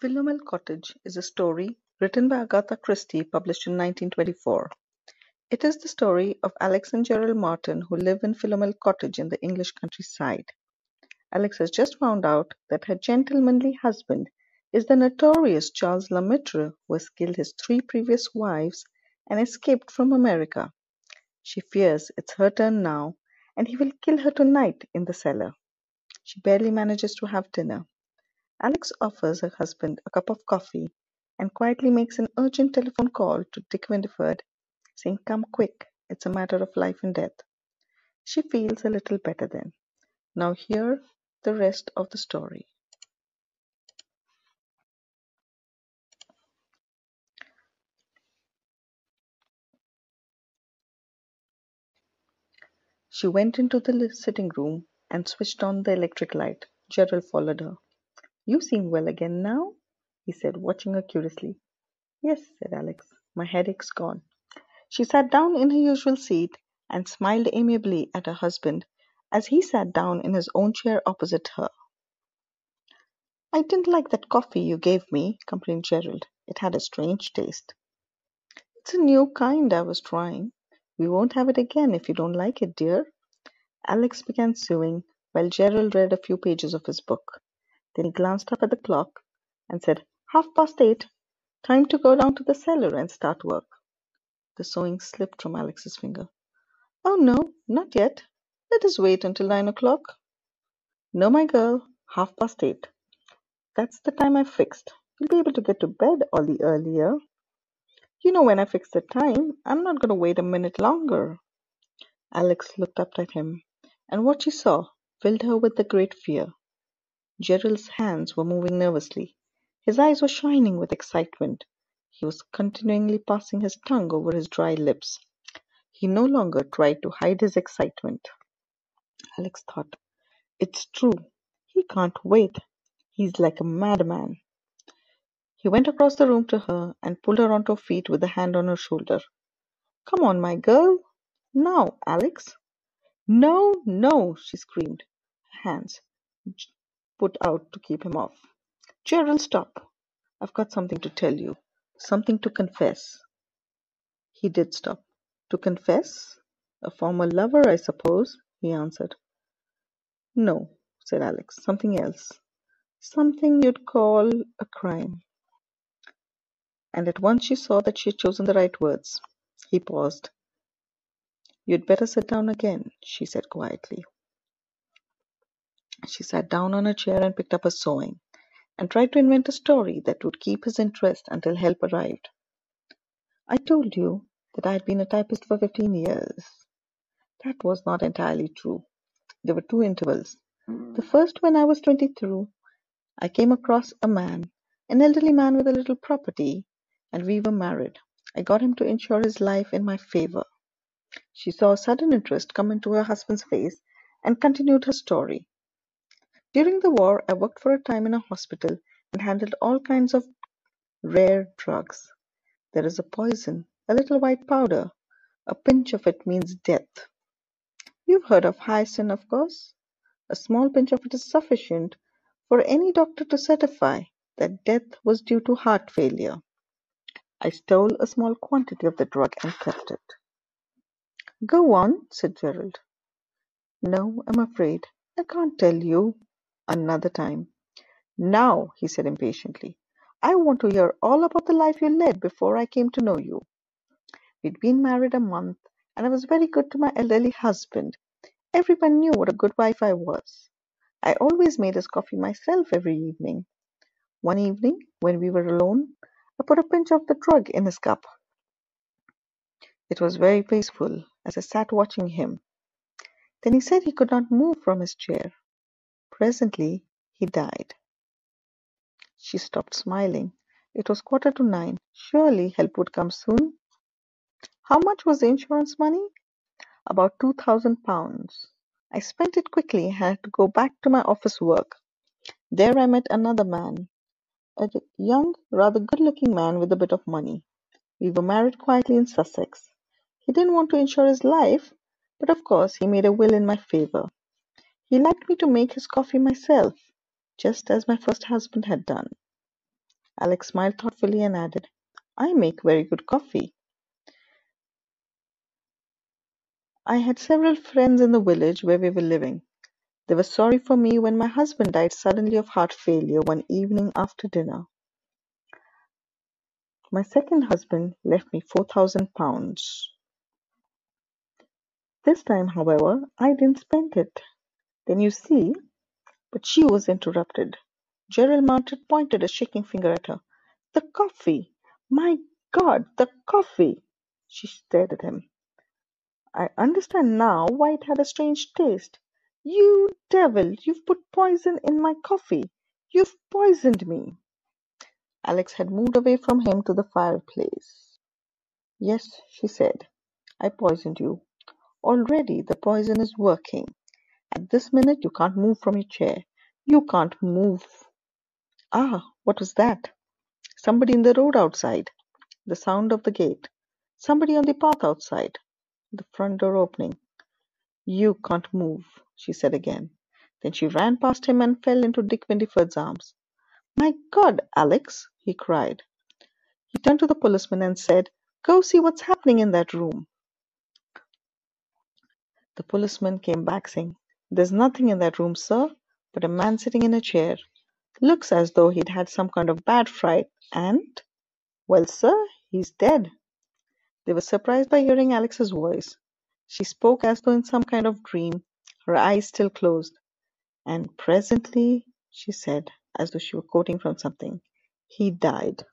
Philomel Cottage is a story written by Agatha Christie, published in 1924. It is the story of Alex and Gerald Martin, who live in Philomel Cottage in the English countryside. Alex has just found out that her gentlemanly husband is the notorious Charles Lemaitre, who has killed his three previous wives and escaped from America. She fears it's her turn now, and he will kill her tonight in the cellar. She barely manages to have dinner. Alex offers her husband a cup of coffee and quietly makes an urgent telephone call to Dick Winifred, saying, "Come quick, it's a matter of life and death." She feels a little better then. Now hear the rest of the story. She went into the sitting room and switched on the electric light. Gerald followed her. "You seem well again now," he said, watching her curiously. "Yes," said Alex. "My headache's gone." She sat down in her usual seat and smiled amiably at her husband as he sat down in his own chair opposite her. "I didn't like that coffee you gave me," complained Gerald. "It had a strange taste." "It's a new kind I was trying. We won't have it again if you don't like it, dear." Alex began sewing while Gerald read a few pages of his book. Then he glanced up at the clock and said, "8:30. Time to go down to the cellar and start work." The sewing slipped from Alex's finger. "Oh no, not yet. Let us wait until 9 o'clock." "No, my girl, 8:30. That's the time I fixed. You'll be able to get to bed all the earlier. You know when I fix the time, I'm not going to wait a minute longer." Alex looked up at him, and what she saw filled her with a great fear. Gerald's hands were moving nervously. His eyes were shining with excitement. He was continually passing his tongue over his dry lips. He no longer tried to hide his excitement. Alex thought, "It's true. He can't wait. He's like a madman." He went across the room to her and pulled her onto her feet with a hand on her shoulder. "Come on, my girl. Now, Alex." "No, no," she screamed, her hands put out to keep him off. "Gerald, stop. I've got something to tell you. Something to confess." He did stop. "To confess? A former lover, I suppose," he answered. "No," said Alex. "Something else. Something you'd call a crime." And at once she saw that she had chosen the right words. He paused. "You'd better sit down again," she said quietly. She sat down on a chair and picked up her sewing, and tried to invent a story that would keep his interest until help arrived. "I told you that I had been a typist for 15 years. That was not entirely true. There were two intervals. The first, when I was 22, I came across a man, an elderly man with a little property, and we were married. I got him to insure his life in my favor." She saw a sudden interest come into her husband's face and continued her story. "During the war, I worked for a time in a hospital and handled all kinds of rare drugs. There is a poison, a little white powder. A pinch of it means death. You've heard of hyoscine, of course. A small pinch of it is sufficient for any doctor to certify that death was due to heart failure. I stole a small quantity of the drug and kept it." "Go on," said Gerald. "No, I'm afraid I can't tell you. Another time." "Now," he said impatiently. "I want to hear all about the life you led before I came to know you. We'd been married a month, and I was very good to my elderly husband. Everyone knew what a good wife I was. I always made his coffee myself every evening. One evening, when we were alone, I put a pinch of the drug in his cup. It was very peaceful as I sat watching him. Then he said he could not move from his chair. Presently, he died." She stopped smiling. It was 9:15. Surely help would come soon. "How much was the insurance money?" "About £2,000. I spent it quickly and had to go back to my office work. There I met another man, a young, rather good-looking man with a bit of money. We were married quietly in Sussex. He didn't want to insure his life, but of course he made a will in my favor. He liked me to make his coffee myself, just as my first husband had done. Alex smiled thoughtfully and added, I make very good coffee. I had several friends in the village where we were living. They were sorry for me when my husband died suddenly of heart failure one evening after dinner. My second husband left me £4,000. This time, however, I didn't spend it. Then you see, but she was interrupted. Gerald Martin pointed a shaking finger at her. The coffee! My God, the coffee! She stared at him. I understand now why it had a strange taste. You devil, you've put poison in my coffee. You've poisoned me. Alex had moved away from him to the fireplace. Yes, she said, I poisoned you. Already the poison is working. At this minute you can't move from your chair. You can't move. Ah, what was that? Somebody in the road outside. The sound of the gate. Somebody on the path outside. The front door opening. You can't move, she said again. Then she ran past him and fell into Dick Windyford's arms. My God, Alex, he cried. He turned to the policeman and said, Go see what's happening in that room. The policeman came back saying, There's nothing in that room, sir, but a man sitting in a chair. Looks as though he'd had some kind of bad fright, and, well, sir, he's dead. They were surprised by hearing Alex's voice. She spoke as though in some kind of dream, her eyes still closed. And presently, she said, as though she were quoting from something, he died.